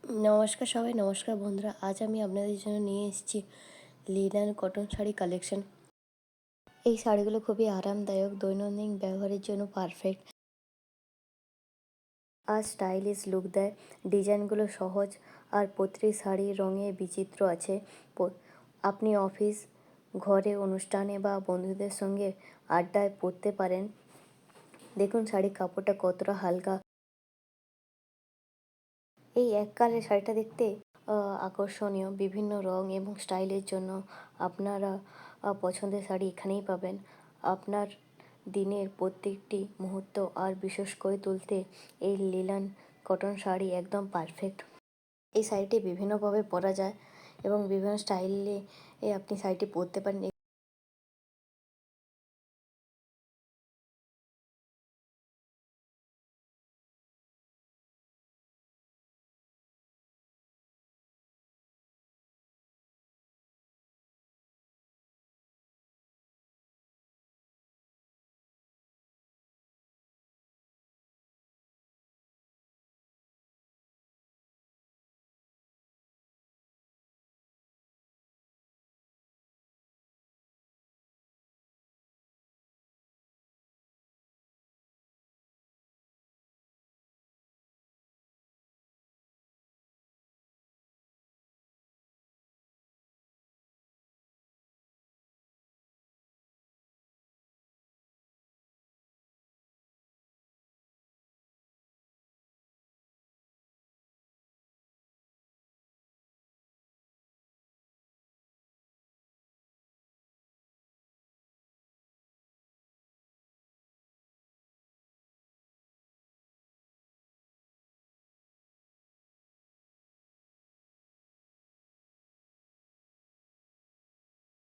নমস্কার সবাই, নমস্কার বন্ধুরা। আজ আমি আপনাদের জন্য নিয়ে এসেছি লিনেন কটন শাড়ি কালেকশন। এই শাড়িগুলো খুবই আরামদায়ক, দৈনন্দিন ব্যবহারের জন্য পারফেক্ট আর স্টাইলিশ লুক দেয়। ডিজাইনগুলো সহজ আর প্রতিটি শাড়ির রঙে বিচিত্র আছে। আপনি অফিস, ঘরে, অনুষ্ঠানে বা বন্ধুদের সঙ্গে আড্ডায় পরতে পারেন। দেখুন শাড়ির কাপড়টা কতটা হালকা। এই এক কালারের শাড়িটা দেখতে আকর্ষণীয়। বিভিন্ন রং এবং স্টাইলের জন্য আপনারা পছন্দের শাড়ি এখানেই পাবেন। আপনার দিনের প্রত্যেকটি মুহূর্ত আর বিশেষ করে তুলতে এই লিনেন কটন শাড়ি একদম পারফেক্ট। এই শাড়িটি বিভিন্নভাবে পরা যায় এবং বিভিন্ন স্টাইলে আপনি শাড়িটি পরতে পারেন।